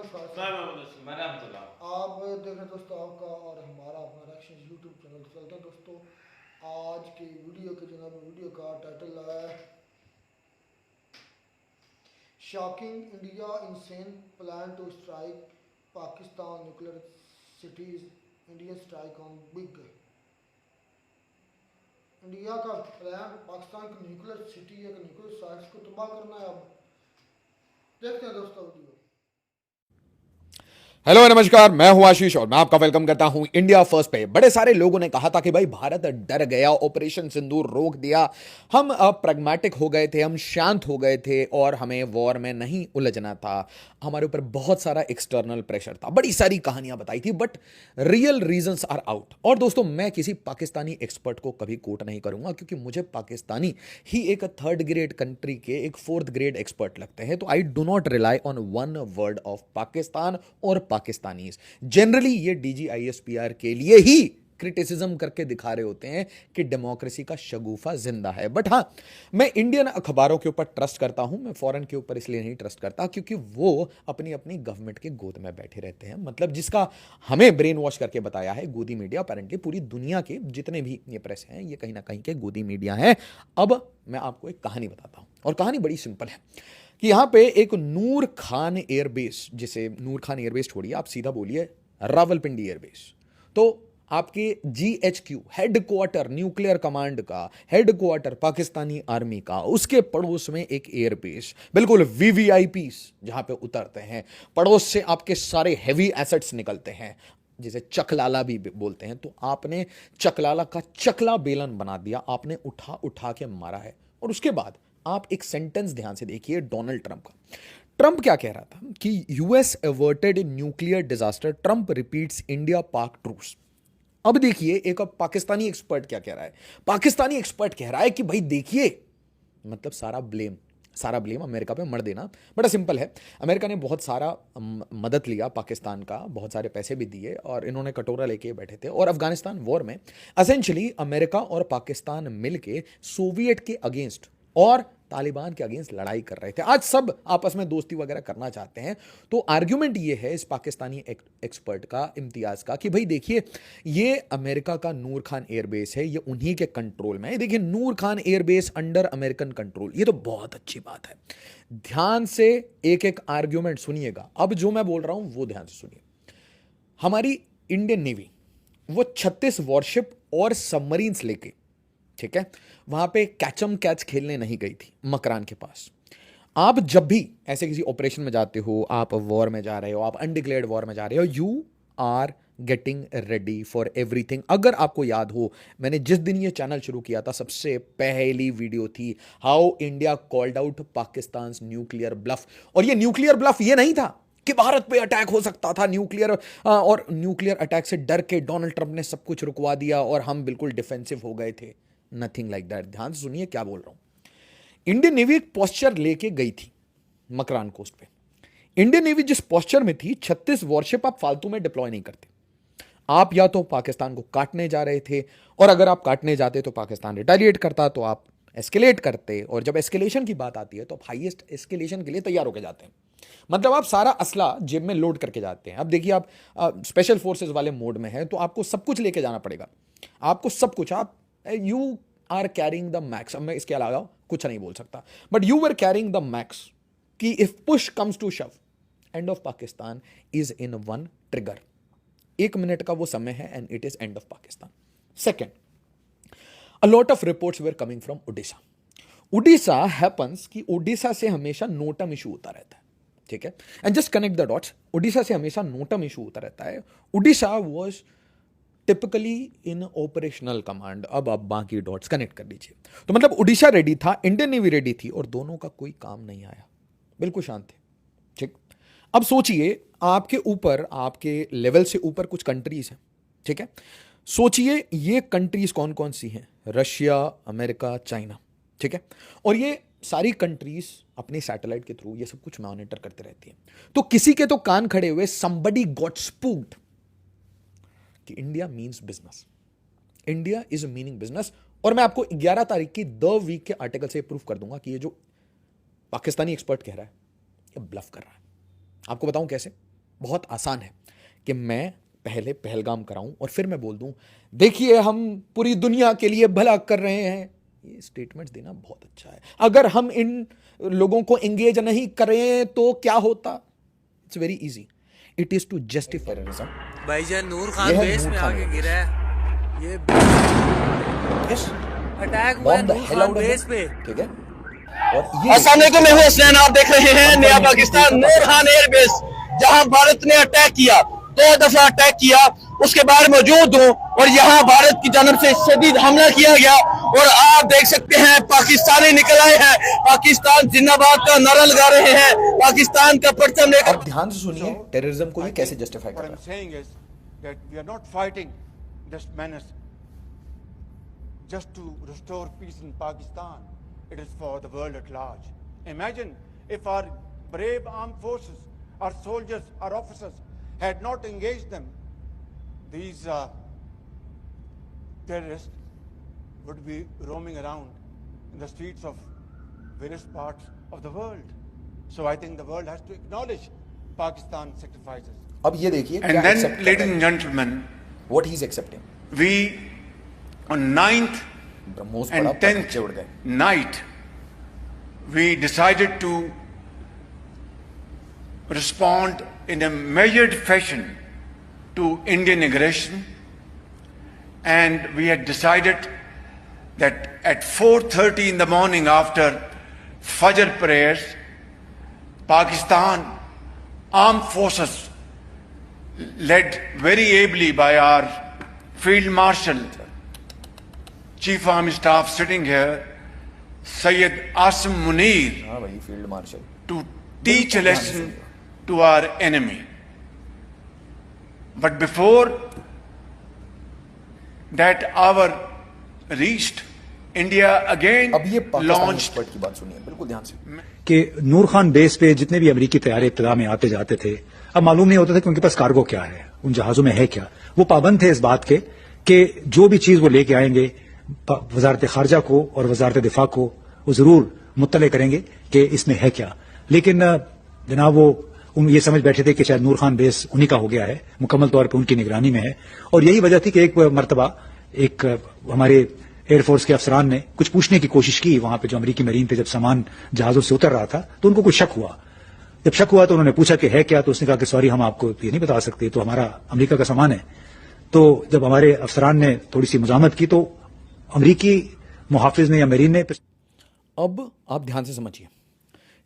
नमस्कार सर। आप देख रहे हैं दोस्तों आपका और हमारा अपना रिएक्शन यूट्यूब चैनल चलता है दोस्तों। आज की वीडियो के जनाब वीडियो का टाइटल है shocking India insane plan to strike Pakistan nuclear cities, Indian strike on big. India का प्लान पाकिस्तान की न्यूक्लियर सिटी या न्यूक्लियर साइट्स को तबाह करना है। अब देखते हैं दोस्तों वीडियो। हेलो नमस्कार, मैं हूं आशीष और मैं आपका वेलकम करता हूं इंडिया फर्स्ट पे। बड़े सारे लोगों ने कहा था कि भाई भारत डर गया, ऑपरेशन सिंदूर रोक दिया, हम प्रैग्मेटिक हो गए थे, हम शांत हो गए थे और हमें वॉर में नहीं उलझना था। हमारे ऊपर बहुत सारा एक्सटर्नल प्रेशर था, बड़ी सारी कहानियां बताई थी, but real reasons are out. और दोस्तों, मैं किसी पाकिस्तानी एक्सपर्ट को कभी कोट नहीं करूंगा क्योंकि मुझे पाकिस्तानी ही एक थर्ड ग्रेड कंट्री के एक फोर्थ ग्रेड एक्सपर्ट लगते हैं। तो I do not rely on one word of Pakistan और पाकिस्तानीज। जनरली ये डीजीआईएसपीआर के लिए ही क्रिटिसिज्म करके दिखा रहे होते हैं कि डेमोक्रेसी का शगुफा जिंदा है। बट हाँ, मैं इंडियन अखबारों के ऊपर ट्रस्ट करता हूं, मैं फॉरेन के ऊपर इसलिए नहीं ट्रस्ट करता क्योंकि वो अपनी अपनी गवर्नमेंट के गोद में बैठे रहते हैं। मतलब जिसका हमें ब्रेन वॉश करके बताया है गोदी मीडिया, अपेरेंटली पूरी दुनिया के जितने भी ये प्रेस हैं ये कहीं ना कहीं के गोदी मीडिया है। अब मैं आपको एक कहानी बताता हूं और कहानी बड़ी सिंपल है कि यहां पे एक नूर खान एयरबेस, जिसे नूर खान एयरबेस छोड़िए, आप सीधा बोलिए रावलपिंडी एयरबेस। तो आपके जीएचक्यू हेडक्वार्टर, न्यूक्लियर कमांड का हेडक्वार्टर पाकिस्तानी आर्मी का, उसके पड़ोस में एक एयरबेस, बिल्कुल वीवीआईपी जहां पे उतरते हैं। पड़ोस से आपके सारे हैवी एसेट्स निकलते हैं, जिसे चकलाला भी बोलते हैं। तो आपने चकलाला का चकला बेलन बना दिया, आपने उठा उठा के मारा है। और उसके बाद आप एक सेंटेंस ध्यान से देखिए डोनाल्ड ट्रंप का। ट्रंप क्या कह रहा था कि US averted nuclear disaster, Trump repeats India पाक ट्रूस। अब देखिए एक पाकिस्तानी एक्सपर्ट क्या कह रहा है। पाकिस्तानी एक्सपर्ट कह रहा है कि भाई देखिए, मतलब सारा ब्लेम अमेरिका पे मर देना। बड़ा सिंपल है, अमेरिका ने बहुत सारा मदद लिया पाकिस्तान का, बहुत सारे पैसे भी दिए और इन्होंने कटोरा लेके बैठे थे। और अफगानिस्तान वॉर में असेंशली अमेरिका और पाकिस्तान मिलके सोवियत के अगेंस्ट और तालिबान के अगेंस्ट लड़ाई कर रहे थे। आज सब आपस में दोस्ती वगैरह करना चाहते हैं। तो आर्ग्यूमेंट ये है इस पाकिस्तानी एक्सपर्ट का, इम्तियाज का, कि भाई देखिए ये अमेरिका का नूर खान एयरबेस है, ये उन्हीं के कंट्रोल में है। देखिए नूर Khan airbase under American control, ये तो बहुत अच्छी बात है। ध्यान से एक एक आर्ग्यूमेंट सुनिएगा। अब जो मैं बोल रहा हूं वो ध्यान से सुनिए। हमारी इंडियन नेवी वो 36 वॉरशिप और सबमरीन्स लेके, ठीक है, वहां पे कैचम कैच खेलने नहीं गई थी मकरान के पास। आप जब भी ऐसे किसी ऑपरेशन में जाते हो, आप वॉर में जा रहे हो, आप अनडिक्लेयर्ड वॉर में जा रहे हो, you are getting ready for everything. अगर आपको याद हो, मैंने जिस दिन ये चैनल शुरू किया था सबसे पहली वीडियो थी how India called out Pakistan nuclear bluff. और ये न्यूक्लियर ब्लफ ये नहीं था कि भारत पे अटैक हो सकता था न्यूक्लियर, और न्यूक्लियर अटैक से डर के डोनाल्ड ट्रंप ने सब कुछ रुकवा दिया और हम बिल्कुल डिफेंसिव हो गए थे। Nothing like that. ध्यान से सुनिए क्या बोल रहा हूं। इंडियन नेवी एक पोस्चर लेके गई थी मकरान कोस्ट पे। इंडियन नेवी जिस पोस्चर में थी, 36 वॉरशिप आप फालतू में डिप्लॉय नहीं करते। आप या तो पाकिस्तान को काटने जा रहे थे, और अगर आप काटने जाते तो पाकिस्तान रिटेलिएट करता, तो आप एस्केलेट करते, और जब एस्केलेशन की बात आती है तो आप हाईएस्ट एस्केलेशन के लिए तैयार होकर जाते हैं। मतलब आप सारा असला जेब में लोड करके जाते हैं। अब देखिए आप स्पेशल फोर्सेस वाले मोड में हैं तो आपको सब कुछ लेके जाना पड़ेगा, आपको सब कुछ। आप you are carrying the max. अब मैं इसके अलावा कुछ नहीं बोल सकता, but you were carrying the max कि if push comes to shove, end of Pakistan is in one trigger. 1 minute का वो समय है and it is end of Pakistan. Second, a lot of reports were coming from Orissa. Orissa happens कि उड़ीसा से हमेशा notum issue होता रहता है, ठीक है। And just connect the dots, Orissa से हमेशा नोटम इशू होता रहता है। Orissa was typically in operational command. अब आप बाकी डॉट्स कनेक्ट कर लीजिए। तो मतलब उड़ीसा रेडी था, इंडियन नेवी रेडी थी, और दोनों का कोई काम नहीं आया, बिल्कुल शांत थे, ठीक। अब सोचिए आपके ऊपर, आपके लेवल से ऊपर कुछ कंट्रीज हैं, ठीक है। सोचिए ये कंट्रीज कौन कौन सी हैं, रशिया, अमेरिका, चाइना, ठीक है। और ये सारी कंट्रीज अपने सैटेलाइट के थ्रू ये सब कुछ मॉनिटर करते रहती हैं। तो किसी के तो कान खड़े हुए, somebody got spooked कि India means business, India is meaning business. और मैं आपको 11 तारीख की द वीक के आर्टिकल से प्रूफ कर दूंगा कि ये जो पाकिस्तानी एक्सपर्ट कह रहा है ये ब्लफ कर रहा है। आपको बताऊं कैसे। बहुत आसान है कि मैं पहले पहलगाम कराऊं और फिर मैं बोल दूं देखिए हम पूरी दुनिया के लिए भला कर रहे हैं। ये स्टेटमेंट्स देना बहुत अच्छा है। अगर हम इन लोगों को एंगेज नहीं करें तो क्या होता? It's very easy, it is to justify terrorism. भाईजान नूर खान बेस में आके गिरा है। ये यस, अटैक हुआ है bomb the Noor hello Khan out base of पे। इट, ठीक है। और ये अस्सलाम वालेकुम, मैं हूं हसनैन। आप देख रहे हैं नया पाकिस्तान नूर खान एयरबेस, जहां भारत ने अटैक किया, 2 दफा अटैक किया, उसके बाद मौजूद हूं और यहां भारत की जानब से शदीद हमला किया गया और आप देख सकते हैं पाकिस्तानी निकल आए हैं, पाकिस्तान जिंदाबाद का नारा लगा रहे हैं, पाकिस्तान का परचम लेकर। अब ध्यान से सुनिए टेररिज्म को ये कैसे जस्टिफाई कर What रहा I'm है। saying is that we are not fighting this menace just to restore peace in Pakistan. It is for the world at large. Imagine if our brave armed forces, our soldiers, our officers had not engaged them, these terrorists would be roaming around in the streets of various parts of the world. So I think the world has to acknowledge Pakistan's sacrifices. अब ये देखिए And then, ladies and gentlemen, what he is accepting. we on 9th BrahMos पड़ा, and 10th पत्थर उड़ गए। night we decided to respond in a measured fashion to Indian aggression, and we had decided that at 4:30 in the morning after Fajr prayers, Pakistan armed forces led very ably by our Field Marshal, Chief Army Staff sitting here, Sayyid Asim Munir, हाँ भाई, field marshal. to teach a lesson to our enemy. But before that hour reached, India again अब ये Pakistani launched expert की बात सुनिए बिल्कुल ध्यान से। कि नूर खान बेस पे जितने भी अमेरिकी तैयारे इब्तिदा में आते जाते थे, अब मालूम नहीं होता था कि उनके पास कार्गो क्या है, उन जहाजों में है क्या। वो पाबंद थे इस बात के कि जो भी चीज वो लेके आएंगे वजारत खारजा को और वजारत दिफा को वो जरूर मुत्तले करेंगे कि इसमें है क्या। लेकिन जनाब वो ये समझ बैठे थे कि शायद नूर खान बेस उन्हीं का हो गया है, मुकम्मल तौर पर उनकी निगरानी में है। और यही वजह थी कि एक मरतबा एक हमारे एयरफोर्स के अफसरान ने कुछ पूछने की कोशिश की वहां पे जो अमेरिकी मरीन पे जब सामान जहाजों से उतर रहा था, तो उनको कुछ शक हुआ। जब शक हुआ तो उन्होंने पूछा कि है क्या, तो उसने कहा कि सॉरी हम आपको ये नहीं बता सकते, तो हमारा अमेरिका का सामान है। तो जब हमारे अफसरान ने थोड़ी सी मुजामत की तो अमेरिकी मुहाफिज ने या मरीन ने। अब आप ध्यान से समझिए,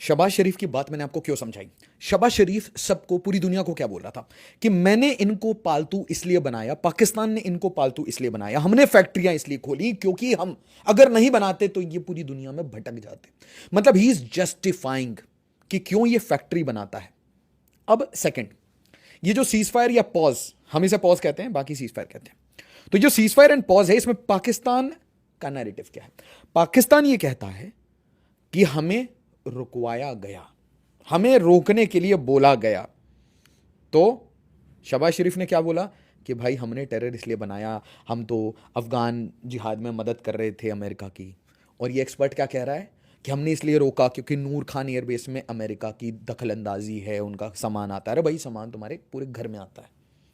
शहबाज शरीफ की बात मैंने आपको क्यों समझाई। शहबाज शरीफ सबको, पूरी दुनिया को क्या बोल रहा था कि मैंने इनको पालतू इसलिए बनाया, पाकिस्तान ने इनको पालतू इसलिए बनाया, हमने फैक्ट्रियां इसलिए खोली क्योंकि हम अगर नहीं बनाते तो ये पूरी दुनिया में भटक जाते। मतलब ही इज जस्टिफाइंग कि क्यों ये फैक्ट्री बनाता है। अब सेकंड, ये जो सीज फायर या पॉज, हम इसे पॉज कहते हैं, बाकी सीज फायर कहते हैं। तो जो सीज फायर एंड पॉज है, इसमें पाकिस्तान का नैरेटिव क्या है? पाकिस्तान ये कहता है कि हमें रुकवाया गया, हमें रोकने के लिए बोला गया। तो शहबाज शरीफ ने क्या बोला कि भाई हमने टेरर इसलिए बनाया, हम तो अफगान जिहाद में मदद कर रहे थे अमेरिका की। और ये एक्सपर्ट क्या कह रहा है कि हमने इसलिए रोका क्योंकि नूर खान एयरबेस में अमेरिका की दखल अंदाजी है, उनका सामान आता है। अरे भाई सामान तुम्हारे पूरे घर में आता है,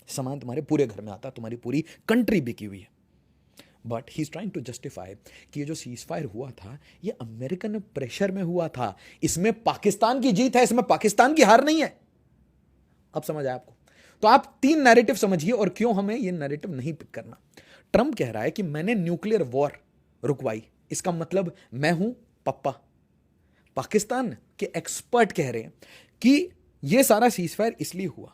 सामान तुम्हारे पूरे घर में आता है, तुम्हारी पूरी कंट्री बिकी हुई है। But he is trying to justify कि ये जो सीज फायर हुआ था ये अमेरिकन प्रेशर में हुआ था, इसमें पाकिस्तान की जीत है, इसमें पाकिस्तान की हार नहीं है। अब समझ आया आपको? तो आप 3 नैरेटिव समझिए और क्यों हमें ये नैरेटिव नहीं पिक करना। ट्रंप कह रहा है कि मैंने न्यूक्लियर वॉर रुकवाई, इसका मतलब मैं हूं पप्पा। पाकिस्तान के एक्सपर्ट कह रहे हैं कि ये सारा सीज फायर इसलिए हुआ,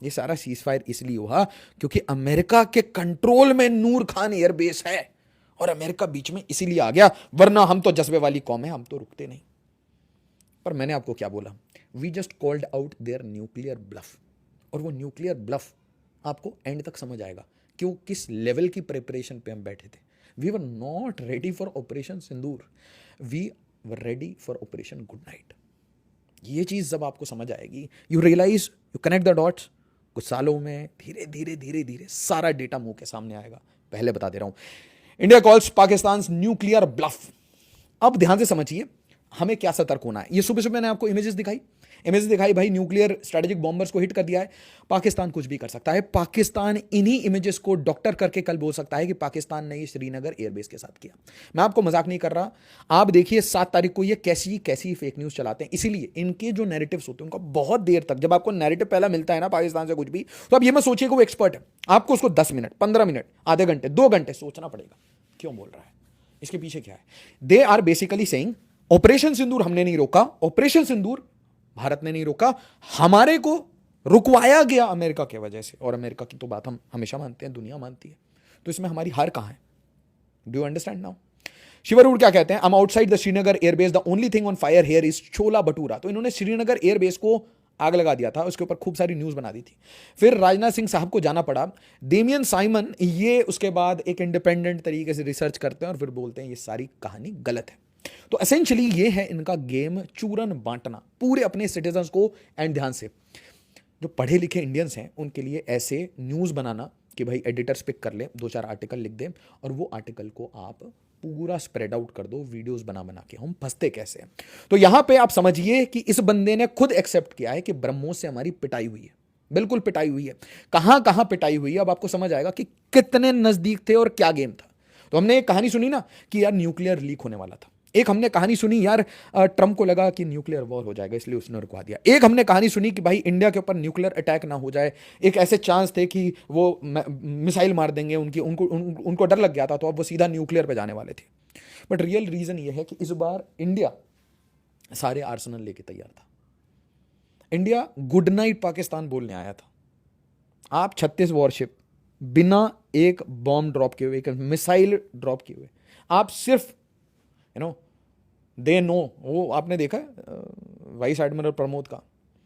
ये सारा सीज फायर इसलिए हुआ क्योंकि अमेरिका के कंट्रोल में नूर खान एयरबेस है और अमेरिका बीच में इसीलिए आ गया, वरना हम तो जज्बे वाली कौम है, हम तो रुकते नहीं। पर मैंने आपको क्या बोला, we just called out their nuclear bluff. और वो न्यूक्लियर ब्लफ आपको एंड तक समझ आएगा क्यों, किस लेवल की प्रिपरेशन पे हम बैठे थे। We were not ready for Operation Sindoor, we were ready for Operation Good Night. ये चीज जब आपको समझ आएगी, you realise, you connect the dots, कुछ सालों में धीरे धीरे धीरे धीरे सारा डेटा मुंह के सामने आएगा। पहले बता दे रहा हूं, India calls Pakistan nuclear bluff. अब ध्यान से समझिए हमें क्या सतर्क होना है। ये सुबह सुबह मैंने आपको इमेजेस दिखाई, इमेज दिखाई भाई न्यूक्लियर स्ट्रेटेजिक बॉम्बर्स को हिट कर दिया है। पाकिस्तान कुछ भी कर सकता है। पाकिस्तान इन्हीं इमेजेस को डॉक्टर करके कल बोल सकता है कि पाकिस्तान ने ये श्रीनगर एयरबेस के साथ किया। मैं आपको मजाक नहीं कर रहा। आप देखिए 7 तारीख को ये कैसी कैसी फेक न्यूज चलाते हैं। इसीलिए इनके जो नैरेटिव्स होते हैं उनका बहुत देर तक, जब आपको नैरेटिव पहला मिलता है ना पाकिस्तान से कुछ भी, तो आप ये मत सोचिए कि वो एक्सपर्ट है। आपको उसको 10 मिनट, 15 मिनट, आधे घंटे, 2 घंटे सोचना पड़ेगा क्यों बोल रहा है, इसके पीछे क्या है। They are basically saying operation Sindoor हमने नहीं रोका, ऑपरेशन सिंदूर भारत ने नहीं रोका, हमारे को रुकवाया गया अमेरिका की वजह से। और अमेरिका की तो बात हम हमेशा मानते हैं, दुनिया मानती है, तो इसमें हमारी हार कहां है? Do you understand now? शिवरूर क्या कहते हैं? I am outside the Srinagar airbase, the only thing on fire here is chhola bhatura. तो इन्होंने श्रीनगर एयरबेस को आग लगा दिया था, उसके ऊपर खूब सारी न्यूज बना दी थी। फिर राजनाथ सिंह साहब को जाना पड़ा। डेमियन साइमन ये उसके बाद एक इंडिपेंडेंट तरीके से रिसर्च करते हैं और फिर बोलते हैं ये सारी कहानी गलत है। तो एसेंशियली ये है इनका गेम, चूरन बांटना पूरे अपने सिटीजन्स को। एंड ध्यान से, जो पढ़े लिखे इंडियंस हैं उनके लिए ऐसे न्यूज बनाना कि भाई एडिटर्स पिक कर ले, 2-4 आर्टिकल लिख दें और वो आर्टिकल को आप पूरा स्प्रेड आउट कर दो वीडियोस बना बना के। हम फंसते कैसे हैं? तो यहां पे आप समझिए कि इस बंदे ने खुद एक्सेप्ट किया है कि ब्रह्मोस से हमारी पिटाई हुई है, बिल्कुल पिटाई हुई है। कहां कहां पिटाई हुई है अब आपको समझ आएगा कि कितने नजदीक थे और क्या गेम था। तो हमने एक कहानी सुनी ना कि यार न्यूक्लियर लीक होने वाला था। एक हमने कहानी सुनी यार ट्रंप को लगा कि न्यूक्लियर वॉर हो जाएगा इसलिए उसने रुकवा दिया। एक हमने कहानी सुनी कि भाई इंडिया के ऊपर न्यूक्लियर अटैक ना हो जाए, एक ऐसे चांस थे कि वो मिसाइल मार देंगे उनको डर लग गया था, तो अब वो सीधा न्यूक्लियर पे जाने वाले थे। बट रियल रीजन ये है कि इस बार इंडिया सारे आर्सेनल लेके तैयार था। इंडिया गुड नाइट पाकिस्तान बोलने आया था। आप 36 वॉरशिप बिना एक बॉम्ब ड्रॉप किए हुए, एक मिसाइल ड्रॉप किए हुए, आप सिर्फ दे नो, वो आपने देखा वाइस एडमिरल प्रमोद का,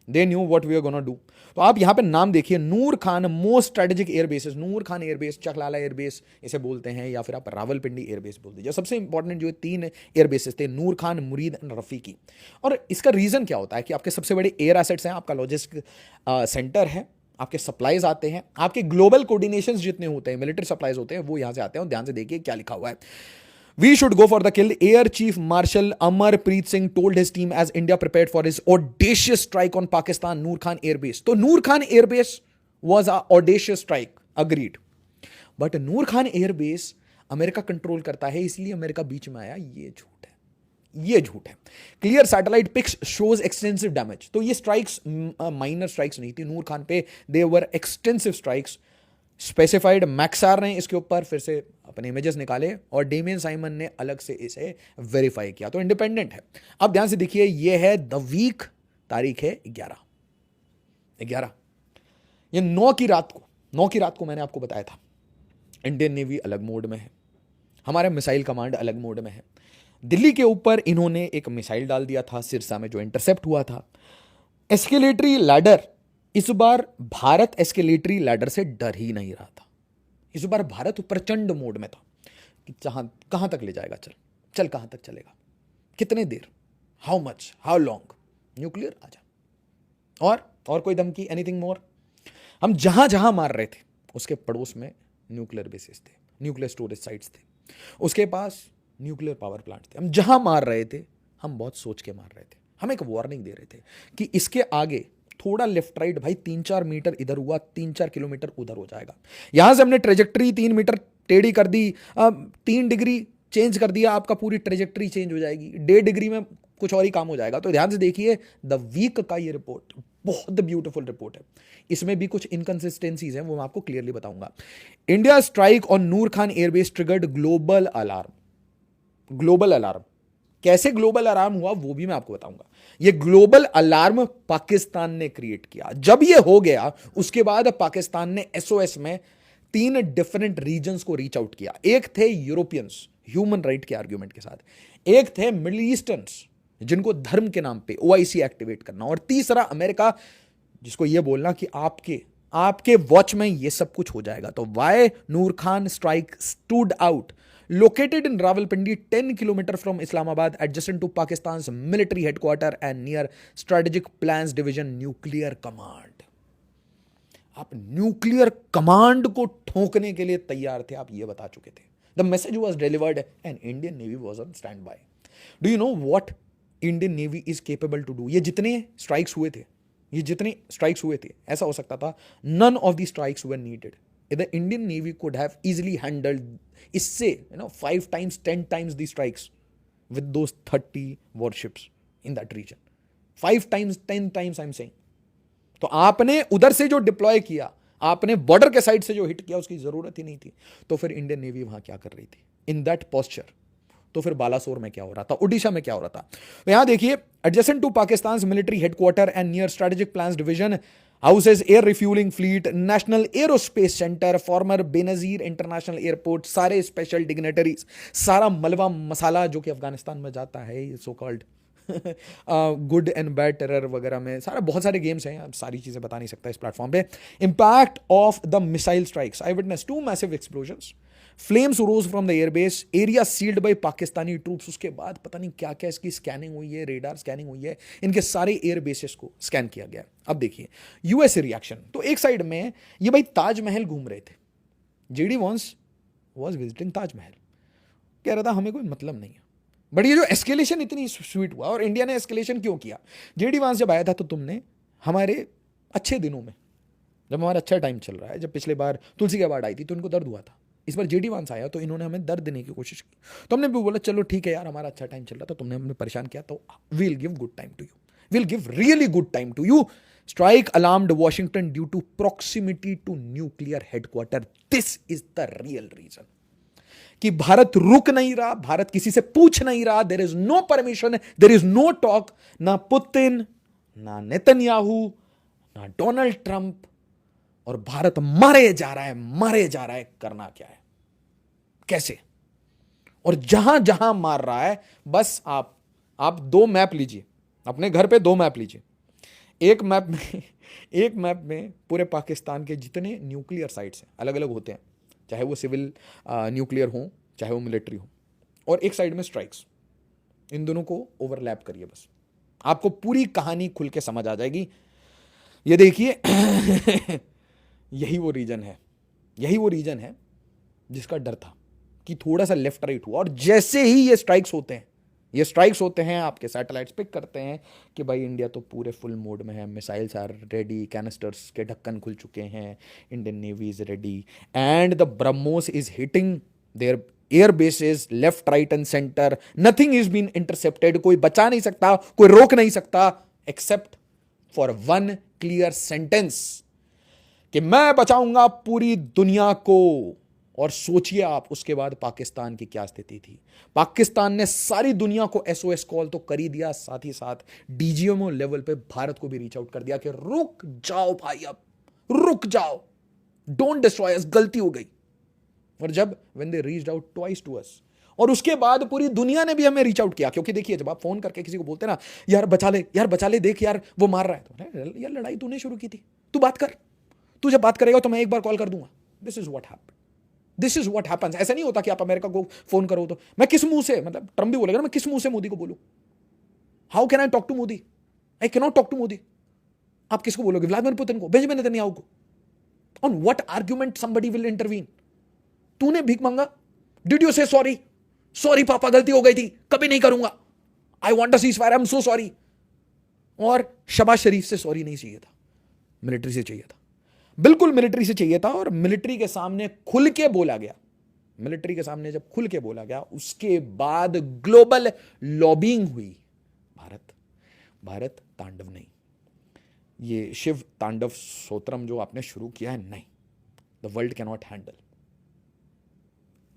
they knew what we are gonna do. तो आप यहां पे नाम देखिए, नूर Khan most strategic airbases, Nur Khan airbase, Chaklala airbase इसे बोलते हैं, या फिर आप रावलपिंडी एयरबेस बोल दीजिए। सबसे इंपॉर्टेंट जो 3 एयरबेसेस थे, नूर खान, मुरीद एंड रफीकी। और इसका रीजन क्या होता है कि आपके सबसे बड़े एयर एसेट्स हैं, आपका लॉजिस्टिक सेंटर है, आपके सप्लाईज आते हैं, आपके ग्लोबल कोऑर्डिनेशंस जितने होते हैं, मिलिट्री सप्लाईज होते हैं, वो यहां से आते हैं। और ध्यान से देखिए क्या लिखा हुआ है, We should go for the kill. Air Chief Marshal Amarpreet Singh told his team as India prepared for his audacious strike on Pakistan Noor Khan Air Base. So Noor Khan Air Base was an audacious strike. Agreed. But Noor Khan Air Base America control करता है, इसलिए America बीच में आया। ये झूठ है, ये झूठ है। Clear satellite pics shows extensive damage. तो ये स्ट्राइक्स माइनर स्ट्राइक्स नहीं थी नूर खान पे, दे वर एक्सटेंसिव स्ट्राइक्स। स्पेसिफाइड मैक्सार ने इसके ऊपर फिर से अपने इमेजेस निकाले और डेमियन साइमन ने अलग से इसे वेरीफाई किया। तो इंडिपेंडेंट है। अब ध्यान से देखिए, ये है द वीक, तारीख है 11। ये 9 की रात को मैंने आपको बताया था इंडियन नेवी अलग मोड में है, हमारा मिसाइल कमांड अलग मोड में है। दिल्ली के ऊपर इन्होंने एक मिसाइल डाल दिया था सिरसा में, जो इंटरसेप्ट हुआ था। एस्केलेटरी लैडर, इस बार भारत एस्केलेटरी लैडर से डर ही नहीं रहा था। इस बार भारत प्रचंड मोड में था कि कहां तक ले जाएगा, चल कहां तक चलेगा, कितने देर, how much, how long, nuclear आजा, और कोई धमकी, एनीथिंग मोर। हम जहां जहां मार रहे थे उसके पड़ोस में न्यूक्लियर बेसिस थे, न्यूक्लियर स्टोरेज साइट्स थे, उसके पास न्यूक्लियर पावर प्लांट थे। हम जहां मार रहे थे हम बहुत सोच के मार रहे थे। हम एक वार्निंग दे रहे थे कि इसके आगे थोड़ा लेफ्ट राइट भाई 3-4 मीटर इधर हुआ, 3-4 किलोमीटर उधर हो जाएगा। यहां से हमने ट्रेजेक्टरी 3 मीटर टेढ़ी कर दी, 3 डिग्री चेंज कर दिया, आपका पूरी ट्रेजेक्टरी चेंज हो जाएगी, 1.5 डिग्री में कुछ और ही काम हो जाएगा। तो ध्यान से देखिए, द वीक का ये रिपोर्ट बहुत ब्यूटीफुल रिपोर्ट है। इसमें भी कुछ इनकंसिस्टेंसीज हैं, वो मैं आपको क्लियरली बताऊंगा। India strike on Noor Khan airbase triggered global alarm. Global alarm कैसे ग्लोबल अलार्म हुआ वो भी मैं आपको बताऊंगा। ये ग्लोबल अलार्म पाकिस्तान ने क्रिएट किया। जब ये हो गया उसके बाद पाकिस्तान ने एसओएस में 3 डिफरेंट रीजन्स को रीच आउट किया। एक थे यूरोपियंस ह्यूमन राइट के आर्ग्यूमेंट के साथ, एक थे मिडिल ईस्टर्न्स जिनको धर्म के नाम पे ओआईसी एक्टिवेट करना, और तीसरा अमेरिका जिसको ये बोलना कि आपके वॉच में ये सब कुछ हो जाएगा। तो why Nur Khan strike stood out, located in Rawalpindi 10 km from Islamabad, adjacent to Pakistan's military headquarter and near Strategic Plans Division Nuclear Command. आप न्यूक्लियर कमांड को ठोकने के लिए तैयार थे, आप ये बता चुके थे। The message was delivered and Indian Navy was on standby. Do you know what Indian navy is capable to do. ये जितने स्ट्राइक्स हुए थे ऐसा हो सकता था none of the strikes were needed. The Indian navy could have easily handled इससे 5 times 10 times the strikes with those 30 warships in that region. 5 times 10 times I am saying. तो आपने उधर से जो डिप्लॉय किया, आपने बॉर्डर के साइड से जो हिट किया, उसकी जरूरत ही नहीं थी। तो फिर इंडियन नेवी वहां क्या कर रही थी इन दैट पोस्चर? तो फिर बालासोर में क्या हो रहा था, ओडिशा में क्या हो रहा था? तो यहां देखिए, adjacent to Pakistan military headquarter and near strategic plans division houses air refuelling fleet, national aerospace centre, former Benazir international airport, सारे स्पेशल डिग्नेटरीज, सारा मलबा मसाला जो कि अफगानिस्तान में जाता है, so called good and bad terror वगैरह में, सारा बहुत सारे गेम्स हैं, सारी चीजें बता नहीं सकता इस प्लेटफॉर्म पे। Impact of the missile strikes, eyewitness 2 massive explosions, flames rose from the airbase, area sealed by Pakistani troops. उसके बाद पता नहीं क्या क्या इसकी स्कैनिंग हुई है, रेडार स्कैनिंग हुई है, इनके सारे एयर बेसेस को स्कैन किया गया। अब देखिए यूएस रिएक्शन। तो एक साइड में ये भाई ताजमहल घूम रहे थे, JD Vance was visiting Taj Mahal, कह रहा था हमें कोई मतलब नहीं है। बट ये जो एस्केलेशन इतनी स्वीट हुआ, और इंडिया ने एस्केलेशन क्यों किया? जेडी वांस जब आया था तो तुमने हमारे अच्छे दिनों में, जब हमारा अच्छा टाइम चल रहा है, जब पिछले बार तुलसी के बाद आई थी तो इनको दर्द हुआ था, इस बार जेडी वांस आया तो इन्होंने हमें दर्द देने की कोशिश की। तो हमने भी बोला चलो ठीक है यार, हमारा अच्छा टाइम चल रहा था, तुमने हमें परेशान किया, तो we'll give good time to you, we'll give really good time to you. Strike alarmed Washington due to proximity to nuclear headquarter. This is the real reason कि भारत रुक नहीं रहा, भारत किसी से पूछ नहीं रहा, there is no permission, there is no talk. ना पुतिन, ना नेतन्याहू, ना डोनाल्ड ट्रंप, और भारत मारे जा रहा है। करना क्या है, कैसे? और जहां जहां मार रहा है, बस आप 2 मैप लीजिए, अपने घर पे 2 मैप लीजिए। एक मैप में पूरे पाकिस्तान के जितने न्यूक्लियर साइट्स हैं, अलग अलग होते हैं, चाहे वो सिविल न्यूक्लियर हो, चाहे वो मिलिट्री हो, और एक साइड में स्ट्राइक्स। इन दोनों को ओवरलैप करिए, बस आपको पूरी कहानी खुल के समझ आ जाएगी। ये देखिए यही वो रीजन है जिसका डर था कि थोड़ा सा लेफ्ट राइट हुआ, और जैसे ही ये स्ट्राइक्स होते हैं आपके सैटेलाइट्स पिक करते हैं कि भाई इंडिया तो पूरे फुल मोड में है, मिसाइल्स आर रेडी, कैनिस्टर्स के ढक्कन खुल चुके हैं, Indian navy is ready, and the BrahMos is hitting their air bases left right and centre. Nothing is been intercepted, कोई बचा नहीं सकता, कोई रोक नहीं सकता, except for one clear sentence कि मैं बचाऊंगा पूरी दुनिया को। और सोचिए आप उसके बाद पाकिस्तान की क्या स्थिति थी। पाकिस्तान ने सारी दुनिया को एसओएस कॉल तो कर ही दिया, साथ ही साथ डीजीएमओ लेवल पे भारत को भी रीच आउट कर दिया कि रुक जाओ भाई, अब रुक जाओ, डोंट डिस्ट्रॉय अस, गलती हो गई। और जब when they reached out twice to us, और उसके बाद पूरी दुनिया ने भी हमें रीच आउट किया, क्योंकि देखिए जब आप फोन करके किसी को बोलते ना यार बचा ले, देख यार वो मार रहा है, तो यार लड़ाई तूने शुरू की थी, तू बात कर, तू जब बात करेगा तो मैं एक बार कॉल कर दूंगा। This is what happens. ऐसा नहीं होता कि आप अमेरिका को फोन करो तो मैं किस मुंह से, मतलब ट्रम्प भी बोलेगा ना, मैं किस मुंह से मोदी को बोलूं? How can I talk to Modi? I can not talk to Modi. आप किसको बोलोगे? व्लादिमीर पुतिन को, बेंजामिन नेतन्याहू को? On what argument somebody will intervene? तूने भीख मांगा, डिड यू से सॉरी पापा गलती हो गई थी, कभी नहीं करूंगा, I want a ceasefire, I am so sorry. और शहबाज शरीफ से सॉरी नहीं चाहिए था, मिलिट्री से चाहिए था, बिल्कुल मिलिट्री से चाहिए था। और मिलिट्री के सामने खुल के बोला गया, मिलिट्री के सामने जब खुल के बोला गया, उसके बाद ग्लोबल लॉबिंग हुई। भारत तांडव नहीं, ये शिव तांडव स्तोत्रम जो आपने शुरू किया है, नहीं, the world can not handle.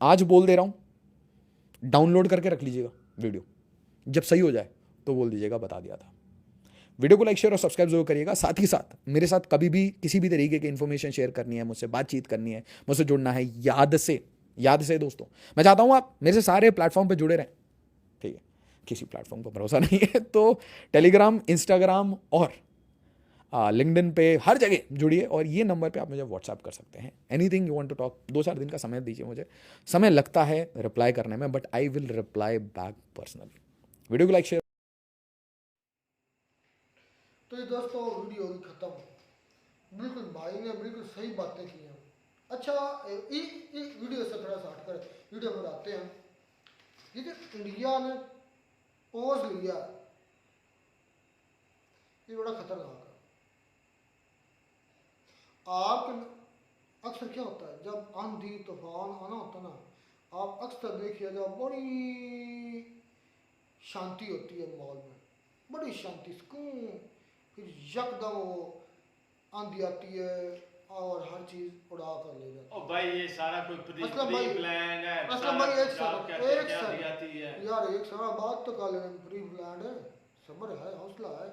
आज बोल दे रहा हूं, डाउनलोड करके रख लीजिएगा वीडियो, जब सही हो जाए तो बोल दीजिएगा बता दिया था। वीडियो को लाइक शेयर और सब्सक्राइब जरूर करिएगा। साथ ही साथ मेरे साथ कभी भी किसी भी तरीके की इन्फॉर्मेशन शेयर करनी है, मुझसे बातचीत करनी है, मुझसे जुड़ना है, याद से दोस्तों, मैं चाहता हूं आप मेरे से सारे प्लेटफॉर्म पे जुड़े रहें, ठीक है? किसी प्लेटफॉर्म पर भरोसा नहीं है तो टेलीग्राम, इंस्टाग्राम और लिंक्डइन पे हर जगह जुड़िए, और ये नंबर पे आप मुझे व्हाट्सएप कर सकते हैं। Anything you want to talk, 2-4 दिन का समय दीजिए मुझे, समय लगता है रिप्लाई करने में, but I will reply back personally. Video को लाइक शेयर। तो ये दोस्तों वीडियो होगी खत्म। बिल्कुल भाई ने बिल्कुल सही बातें की हैं। अच्छा, वीडियो से थोड़ा सा हटकर वीडियो में आते हैं। ये जो इंडिया ने पोज लिया ये बड़ा खतरनाक है। आप अक्सर क्या होता है जब आंधी तूफान आना होता है ना, आप अक्सर देखिएगा बड़ी शांति होती है माहौल में, बड़ी शांति सुकून, फिर यकदम वो आंधी आती है और हर चीज उड़ा कर ले जाती है। ओ भाई ये सारा कोई प्री असलम भाई, प्लान है। असलम भाई एक क्या सेकंड जाती है यार, एक सारा बात तो कर लेना, प्री प्लान है, सब्र है, हौसला है।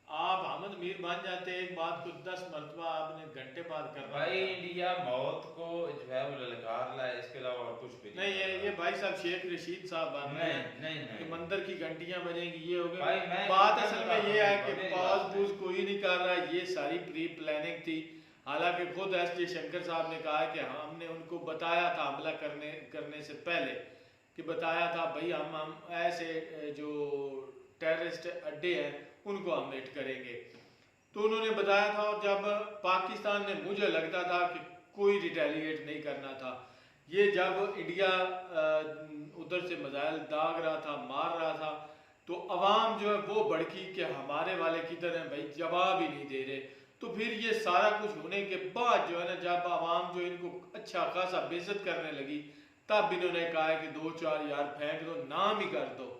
आप अहमद मीर बन जाते एक बात को 10 मरतबा आपने घंटे बाद कर रहा भाई इंडिया मौत को जो है वो ललकार लाए, इसके अलावा और कुछ भी नहीं। ये भाई साहब शेख रशीद साहब बन रहे हैं नहीं कि मंदिर की घंटियां बजेंगी, ये हो भाई, गए। मैं बात क्या असल बता में ये रहा है हूँ, कि मेरी पास बात बूस कोई नहीं कर रहा, ये सारी प्री प्लानिंग थी। हालांकि खुद एस जयशंकर साहब ने कहा कि हमने उनको बताया था हमला करने से पहले, कि बताया था भाई हम ऐसे जो टेररिस्ट अड्डे हैं उनको हम हिट करेंगे, तो उन्होंने बताया था। और जब पाकिस्तान ने, मुझे लगता था कि कोई रिटेलिएट नहीं करना था, ये जब इंडिया उधर से मिसाइल दाग रहा था, मार रहा था, तो अवाम जो है वो भड़की कि हमारे वाले किधर हैं भाई, जवाब ही नहीं दे रहे। तो फिर ये सारा कुछ होने के बाद जो है ना, जब आवाम जो इनको अच्छा खासा बेइज्जत करने लगी, तब इन्होंने कहा है कि 2-4 यार फेंक दो, नाम ही कर दो।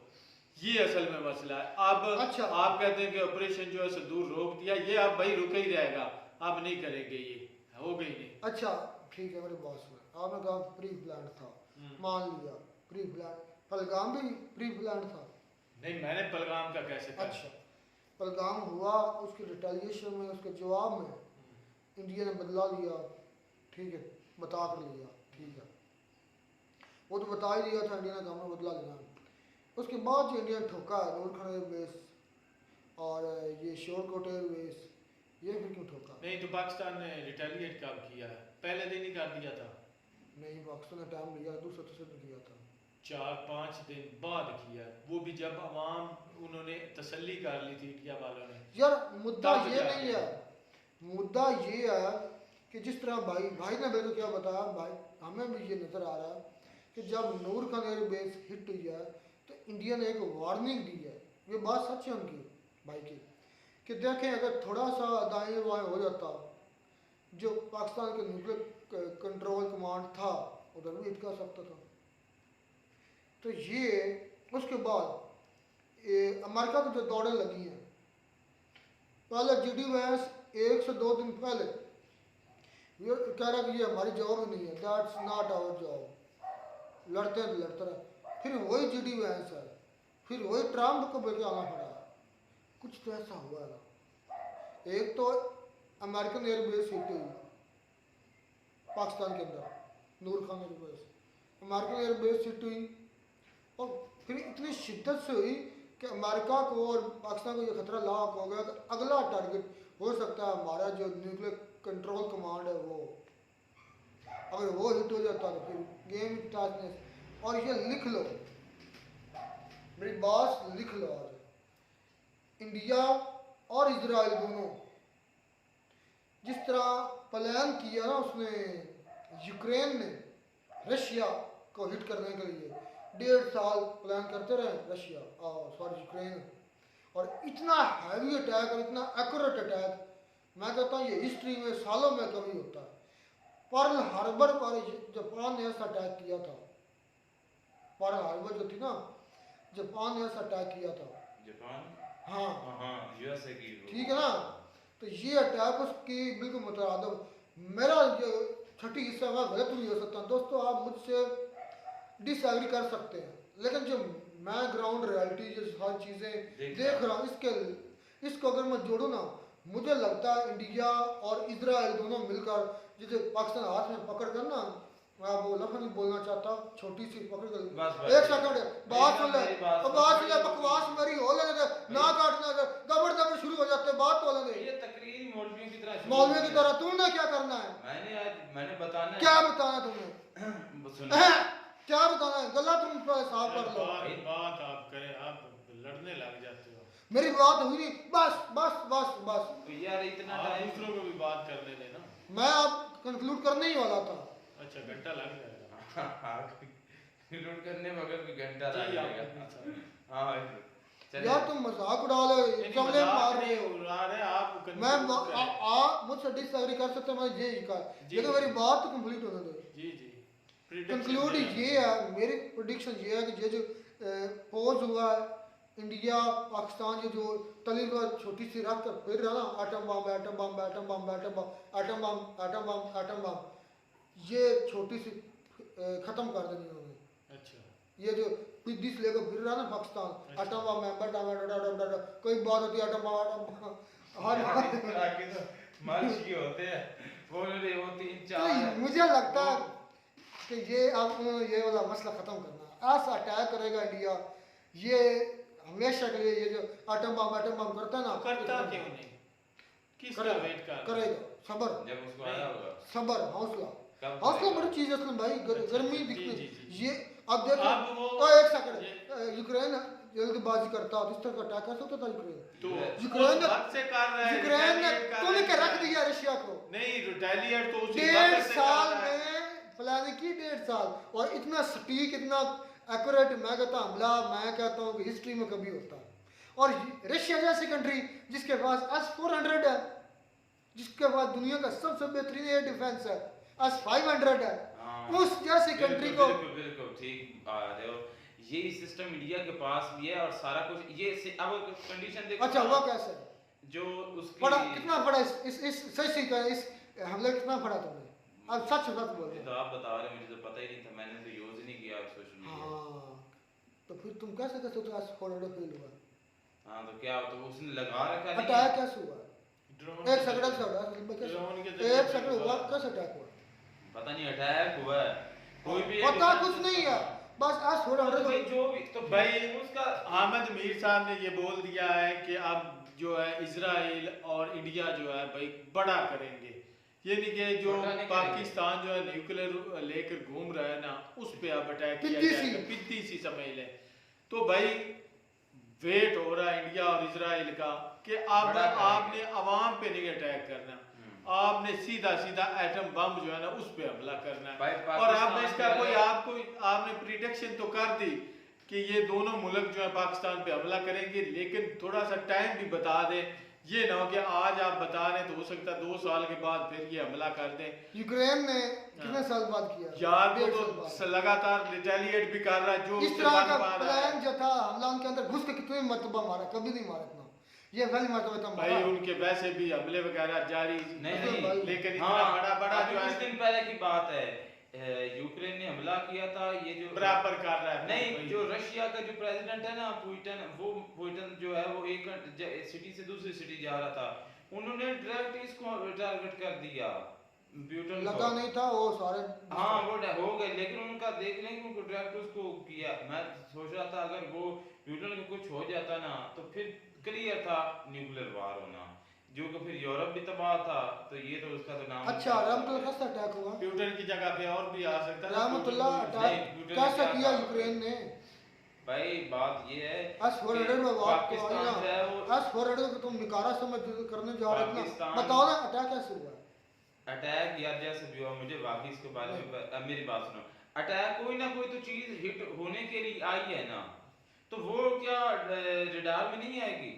ये असल में मसला है। अब अच्छा। आप कहते हैं कि ऑपरेशन जो है सिंदूर रोक दिया, ये अब भाई रुक ही रहेगा, अब नहीं करेंगे, ये हो गई नहीं। अच्छा ठीक है, मेरे बॉस में आपने कहा प्री प्लान था, मान लिया प्री प्लान, पहलगाम भी प्री प्लान था। नहीं, मैंने पहलगाम का कैसे कहा? अच्छा, पहलगाम हुआ, उसके रिटेलिएशन में, उसके जवाब में इंडिया ने बदला लिया, ठीक है, बता कर लिया, ठीक है, वो तो बता ही दिया था इंडिया ने, हमने बदला लिया। उसके बाद जो इंडिया ने ठोका है नूर खान एयरबेस और ये शोरकोट एयरबेस, ये फिर क्यों ठोका? नहीं तो पाकिस्तान ने रिटेलिएट कब किया है? पहले दिन ही कर दिया था। नहीं, पाकिस्तान ने टाइम लिया, दूसरे तीसरे ने किया था, 4-5 दिन बाद किया, वो भी जब अवाम उन्होंने तसल्ली कर ली थी इंडिया वालों ने। यार मुद्दा तब ये जाके। नहीं है, मुद्दा ये है कि जिस तरह भाई ने मेरे को क्या बताया, भाई हमें भी ये नज़र आ रहा है कि जब नूर खान एयरबेस हिट हुई है तो इंडिया ने एक वार्निंग दी है। ये बात सच है उनकी, भाई की, कि देखें अगर थोड़ा सा दाएं बाएं हो जाता, जो पाकिस्तान के न्यूक्लियर कंट्रोल कमांड था उधर भी हिट कर सकता था। तो ये उसके बाद अमेरिका की जो दौड़ें लगी हैं, पहले जीडी वैंस 1 से 2 दिन पहले ये कह रहा कि ये हमारी जॉब ही नहीं है, दैट्स नॉट आवर जॉब, लड़ते हैं तो लड़ते रहे। फिर वही जीडी वैंस है, फिर वही ट्रम्प को लेके आना पड़ा। कुछ तो ऐसा हुआ है ना, एक तो अमेरिकन एयरबेस हिट हुई पाकिस्तान के अंदर, Noor Khan airbase, American airbase hit हुई, और फिर इतनी शिद्दत से हुई कि अमेरिका को और पाकिस्तान को ये खतरा लाक हो गया कि अगला टारगेट हो सकता है हमारा जो न्यूक्लियर कंट्रोल कमांड है, वो अगर वो हिट हो जाता तो फिर गेम टास्कनेस। और ये लिख लो, मेरी बात लिख लो, आज इंडिया और इजराइल दोनों जिस तरह प्लान किया ना उसने, यूक्रेन ने रशिया को हिट करने के लिए 1.5 साल प्लान करते रहे रशिया सॉरी यूक्रेन, और इतना हैवी अटैक और इतना एक्यूरेट अटैक, मैं कहता हूँ ये हिस्ट्री में सालों में कभी होता है। पर्ल हार्बर पर जापान ने ऐसा अटैक किया था, पर्ल हार्बर जो थी ना, जापान ने ऐसा अटैक किया था, जापान, हाँ यूएसए की, ठीक है ना। तो ये अटैक उसकी बिल्कुल मुतरादम, मेरा जो छठी हिस्सा मैं गलत भी हो सकता हूँ दोस्तों, आप मुझसे डिसएग्री कर सकते हैं, लेकिन जो मैं ग्राउंड रियलिटी जो हर चीज़ें देख रहा हूँ, इसको अगर मैं जोड़ूँ ना, मुझे लगता है इंडिया और इजराइल दोनों मिलकर, जैसे पाकिस्तान हाथ में पकड़ कर ना, मैं वो लफ्ज़ नहीं बोलना चाहता, छोटी सी पकड़ कर, एक सेकंड बात सुन ले, बकवास मेरी हो लेने, ना काटना, दबड़ दबड़ शुरू हो जाते, बात हो लेने, ये तकरीर मौलवियों की तरह, मौलवी की तरह। तुमने क्या करना है? मैंने बताना क्या बताना तुम्हें? क्या बताना है? गला तुम साफ कर लो। बात आप करें, आप लड़ने लग जाते हो। मेरी बात हुई नहीं, बस बस बस बस, तो यार इतना आप टाइम, दूसरों को भी बात करने देना। मैं अब कंक्लूड करने ही वाला था। अच्छा, घंटा लग जाएगा कंक्लूड करने में, अगर कोई घंटा चलिए, लगेगा। हाँ चलिए। यार तुम मजाक उड़ा रहे हो, नहीं, चमड़े मजाक मार नहीं रहे हो। उड़ा रहे, आप मैं confuse कर रहे हैं। आप मुझसे डिसएग्री कर सकते हैं, मैं ये कहा, जी, लेकिन जी। मेरी बात तो कंप्लीट होने दो। जी जी Prediction कंक्लूड दे रहे हैं। ये है, मेरी प्रोडिक्शन ये है कि ये जो पोज हुआ है इंडिया पाकिस्तान, ये जो तली को छोटी सी रख कर फिर रहा ना, atom bomb atom bomb atom bomb atom bomb atom bomb atom bomb atom bomb, ये छोटी सी खत्म कर देनी उन्होंने। अच्छा ये जो पिद्दी से लेकर फिर रहा ना पाकिस्तान, एटम बम एटम, कोई बात होती है एटम बम हर आके तो मालिश की होते हैं, वो 3-4 तो मुझे लगता है कि ये अब उन्होंने ये वाला मसला ख़त्म करना है। ऐसा अटैक करेगा इंडिया, ये हमेशा के लिए ये जो एटम बम करता है ना, करता क्यों नहीं, किसका करेगा वेट कर करेगा, सबर जब उसको आया होगा। सबर हौसला कब हौसला करेगा? बड़ी चीज है असलन भाई, गर्मी जी, दिखने जी, जी। ये अब देखो। अब वो तो एक सेकंड, यूक्रेन जल्दबाजी करता है, इस तरह का अटैक कर सकता था यूक्रेन। तो यूक्रेन उस वक्त से कर रहा है, यूक्रेन ने retaliate कर तूने रहा क्या है। रख दिया रशिया को नहीं रिटेलिएट तो उसी 1.5 वक्त से कर साल रहा है। में प्लानिंग की, 1.5 साल, और इतना सटीक इतना एक्यूरेट मैं कहता हमला, मैं कहता हूँ कि हिस्ट्री में कभी होता है। और रशिया जैसी कंट्री जिसके पास S-400 है, जिसके पास दुनिया का सबसे बेहतरीन एयर डिफेंस है, S-500 है, हाँ। उस जैसी कंट्री को बिल्कुल ठीक आ रहे हो। ये सिस्टम इंडिया के पास भी है और सारा कुछ ये अब कंडीशन देखो। अच्छा हुआ कैसे जो उसकी पड़ा, कितना पड़ा इस सही का इस हमले कितना पड़ा तुमने, अब सच बोल ये रहे तो आप बता रहे हो, मुझे तो पता ही नहीं था, मैंने तो यूज ही नहीं किया सोशल मीडिया। हाँ, तो फिर तुम कैसे कैसे तो S-400 फेल हुआ, हाँ तो क्या तो उसने लगा रखा नहीं अटैक कैसे हुआ, ड्रोन एक सेकंड से हुआ, ड्रोन के कैसे एक सेकंड हुआ, कैसे अटैक हुआ, पता नहीं अटैक हुआ है कोई भी पता कुछ नहीं है, बस S-400 तो जो भी तो भाई उसका अहमद मीर साहब ने ये बोल दिया है कि अब जो है इजराइल और इंडिया जो है भाई बड़ा करेंगे, ये नहीं कि जो बड़ा नहीं पाकिस्तान जो है न्यूक्लियर लेकर घूम रहा है ना, उस पे अब अटैक किया पिद्दी सी। जाएगा, पिद्दी सी समझ लें। तो भाई वेट हो रहा है इंडिया और इजराइल का कि अब बड़ा करेंगे। आपने अवाम पे नहीं अटैक करना, आपने सीधा सीधा एटम बम जो है ना उस पे हमला करना भाई है। और आपने पाकिस्तान इसका जो कोई है- आपको आपने प्रिडिक्शन तो कर दी कि ये दोनों मुल्क जो है पाकिस्तान पे हमला करेंगे, लेकिन थोड़ा सा टाइम भी बता दें, ये ना हो कि आज आप बता रहे हैं तो हो सकता है 2 साल के बाद फिर ये हमला कर दें। यूक्रेन ने कितने साल बाद किया, यार वो 1.5 साल बाद। तो लगातार रिटेलिएट भी कर रहा है, जो इस उससे तरह बन का पा रहा है। प्लान जो था हमला उनके अंदर घुस के कितने मरतबा मारा, कभी नहीं मारा इतना, ये पहली मरतबा था भाई मारा। उनके वैसे भी हमले वगैरह जारी नहीं लेकिन इतना हाँ, बड़ा बड़ा अभी जो कुछ है दिन पहले की बात है, यूक्रेन ने हमला किया था, ये जो बराबर कर रहा है नहीं भाई। जो रशिया का जो प्रेसिडेंट है ना पुतिन, वो पुतिन जो है वो एक सिटी से दूसरी सिटी जा रहा था, उन्होंने डायरेक्ट इसको टारगेट कर दिया पुतिन लगा को। नहीं था वो सारे। हाँ वो हो गए, लेकिन उनका देख लें कि उनको डायरेक्ट उसको किया। मैं सोच रहा था अगर वो पुतिन को कुछ हो जाता ना तो फिर क्लियर था न्यूक्लियर वार होना, जो कि फिर यूरोप भी तबाह था, तो ये तो उसका तो नाम अच्छा रहमतुल्लाह कैसा अटैक हुआ, प्यूटन की जगह पे और भी आ सकता है। रहमतुल्लाह नहीं, अटैक पुतिन कैसा क्या किया था? यूक्रेन ने, भाई बात ये है S-400 में कि बात तो आई पाकिस्तान ना, जो है वो S-400 को तुम निकारा समझ करने जा रहे थे ना, पाकिस्तान- बताओ ना अटैक कैसे हुआ। अटैक यार जैसे भी हुआ, मुझे बाकी इसके बारे में अब मेरी बात सुनो, अटैक कोई ना कोई तो चीज हिट होने के लिए आई है ना, तो वो क्या रडार में नहीं आएगी?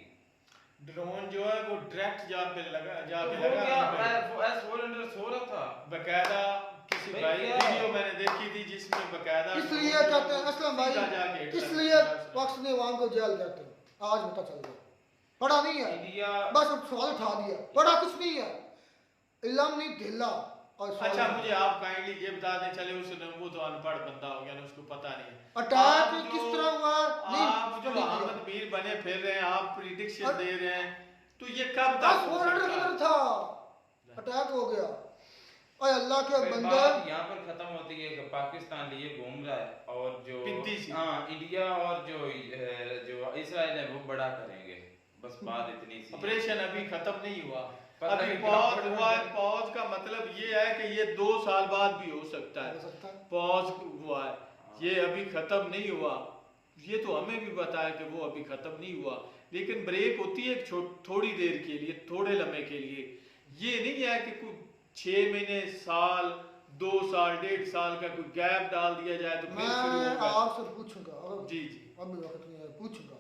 ड्रोन जो है वो डायरेक्ट जाके तो लगा वो क्या वो S-400 सो रहा था बकायदा किसी भाई भाई क्या? वीडियो मैंने देखी थी जिसमें बकायदा इसलिए ड्रोन कहते हैं जो असलम सीधा जाके भाई, हिट इसलिए कर दिया। पाकिस्तानी अवाम को जेल कहते हैं, आज पता चल गया, पढ़ा नहीं है, इंडिया बस अब सवाल उठा दिया, पढ़ा कुछ नहीं है, इल्म नहीं ढीला और सवाल अच्छा उठा मुझे आप काइंडली ये बता दें, चले उसने वो तो अनपढ़ बंदा हो गया ना, उसको पता नहीं है अटैक आप किस जो- तरह हुआ आप जो study किया। अहमद मीर बने फिर रहे हैं, आप प्रिडिक्शन और- दे रहे हैं, तो ये कब तक हो S-400 सकता है? किधर था, अटैक हो गया, और अल्लाह के फिर बंदे बात यहाँ पर खत्म होती है कि पाकिस्तान लिए घूम रहा है और जो पिंती सी। हाँ इंडिया और जो इसराइल है वो बड़ा करेंगे, बस बात इतनी सी है। ऑपरेशन अभी खत्म नहीं हुआ, पता अभी नहीं पॉज कब हुआ है। पॉज का मतलब ये है कि ये 2 साल बाद भी हो सकता हो है, सकता है। पॉज हुआ है, ये अभी खत्म नहीं हुआ, ये तो हमें भी पता है कि वो अभी खत्म नहीं हुआ, लेकिन ब्रेक होती है थोड़ी देर के लिए, थोड़े लम्हे के लिए, ये नहीं है कि कुछ 6 महीने साल 2 साल 1.5 साल का कोई गैप डाल दिया जाए तो फिर शुरू मैं होगा। आपसे पूछूंगा, जी जी अभी वक्त नहीं है, पूछूंगा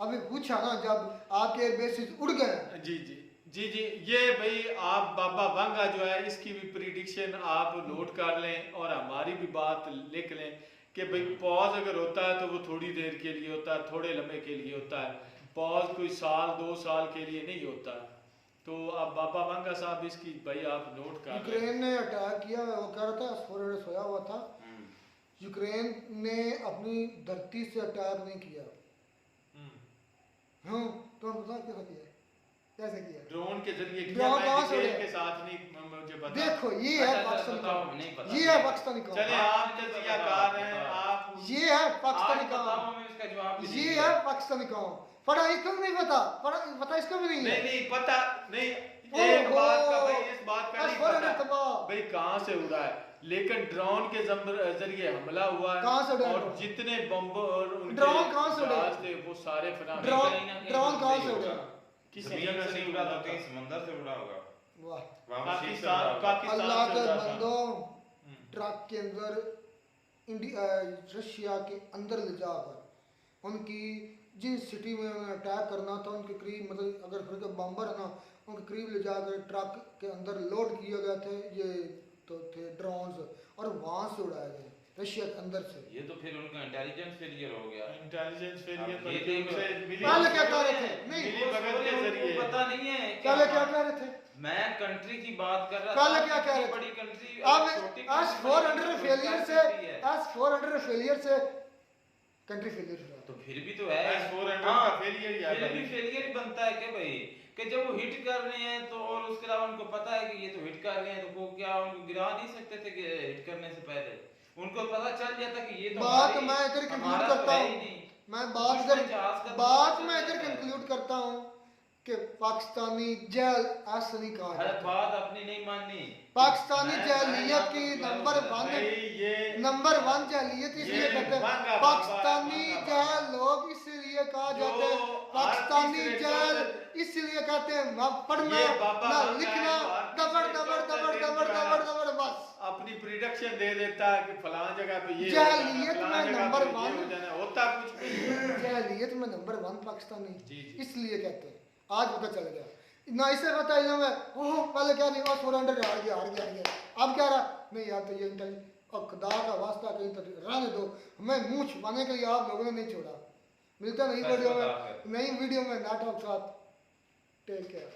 अभी पूछा ना जब आपके एयरबेसेस उड़ गए। जी जी जी जी, ये भाई आप बाबा वांगा जो है इसकी भी प्रिडिक्शन आप नोट कर लें और हमारी भी बात लिख लें कि भाई पॉज अगर होता है तो वो थोड़ी देर के लिए होता है, थोड़े लम्बे के लिए होता है, पॉज कोई साल 2 साल के लिए नहीं होता। तो अब बाबा वांगा साहब इसकी भाई आप नोट कर लें। यूक्रेन ने अटैक किया, वो कह रहा था S-400 सोया हुआ था। यूक्रेन ने अपनी धरती से अटैक नहीं किया। हाँ तो हम बता कैसा किया, कैसे किया? ड्रोन के जरिए किया, ड्रोन मैं कहाँ से डिटेल उड़े? के साथ नहीं मुझे बता। देखो ये है अच्छा, पाकिस्तानी बताओ, कौम, नहीं पता। ये है पाकिस्तानी कौम, चले आप तजिया कर रहे हैं आप, ये है पाकिस्तानी आज बताओ, कौम, हमें इसका जवाब भी ये नहीं है दिया। पाकिस्तानी कौम। पढ़ा इसको भी नहीं पता, पता इसको भी नहीं नहीं है। नहीं पता नहीं, ओहो, एक बात का भाई, इस बात का नहीं S-400 पता तबाह। भाई कहाँ से उड़ा है, लेकिन ड्रोन के जरिए हमला हुआ है। कहाँ से उड़ा है और ड्रोन? जितने बम और उनके ड्रोन कहाँ से उड़े? जहाज थे वो सारे फराहम ड्रोन कहीं ना कहीं ड्रोन से कहाँ ही से होगा। उड़ा? किसी जमीन जगह से से नहीं उड़ा उड़ा तो था। कहीं समंदर से उड़ा होगा। वाह, वहाँ मशीन से उड़ा पाकिस्तान होगा। पाकिस्तान अल्लाह से के उड़ा था। बंदों, ट्रक के अंदर रशिया के अंदर ले जाकर उनकी जिस सिटी में उन्होंने अटैक करना था उनके करीब, मतलब अगर फिर के बम्बर है ना, उनके करीब ले जाकर ट्रक के अंदर लोड किए गए थे ये तो थे ड्रोन्स, और वहाँ से उड़ाए गए रशिया के अंदर से। ये तो फिर उनका इंटेलिजेंस फेलियर हो गया। इंटेलिजेंस अब फेलियर ये पर देखो, उनसे मिली पहले क्या कह रहे थे? नहीं, मिली वो भगत स्टोरी के उनको जरिए पता नहीं है पहले क्या कह रहे थे? मैं कंट्री की बात कर रहा पहले था। क्या कह रहे थे? बड़ी कंट्री अब छोटी S-400 फेलियर से S-400 फेलियर से कंट्री फेलियर हुआ। तो फिर भी तो है S-400 हाँ, का failure ही है फिर भी भाई। फेलियर ही बनता है कि भाई कि जब वो हिट कर रहे हैं तो, और उसके अलावा उनको पता है कि ये तो हिट कर रहे हैं, तो वो क्या उनको गिरा नहीं सकते थे कि हिट करने से पहले उनको पता चल जाता कि ये तो बात हमारी- मैं इधर कंक्लूड हमारा तो करता है ही हूँ, नहीं। मैं बात दुश्मन इधर जहाज का बात दुश्मन मैं चल इधर जाता है। कंक्लूड करता हूँ कि पाकिस्तानी जेल ऐसा नहीं कहा अरे जाता। बात अपनी नहीं माननी। पाकिस्तानी मैं जैलियत आपको की क्या नंबर बताऊं? 1 भाई ये नंबर 1 जैलियत इसलिए ये कहते हैं वांगा पाकिस्तानी वांगा जैल लोग इसलिए कहा जो जाते हैं पाकिस्तानी आर्टिस्ट जैल रेडियो इसलिए कहते हैं ना पढ़ना ये बाबा ना वांगा लिखना, है, आर्टिस्ट दबड़ रेडियो दबड़ का दबड़ दिन दबड़ जो है, दबड़ दबड़ बस। अपनी प्रिडिक्शन दे देता है कि फलां जगह पे ये जैलियत होगा, में फलां जगह नंबर पे ये 1 हो जाना, होता कुछ भी नहीं है। जैलियत में नंबर 1 पाकिस्तानी, जी, जी। इसलिए कहते हैं। आज पता चल गया ना, इसे पता इल्म है। ओह पहले क्या नहीं, S-400 हार गया, अब क्या रहा? नहीं यार तो ये इंटेलिजेंस और खुदा का वास्ता कहीं तो रहने दो, हमें मुंह छुपाने के लिए आप लोगों ने नहीं छोड़ा। मिलता नई सच वीडियो बता में, फिर। नई वीडियो में नाटक साथ। Take care.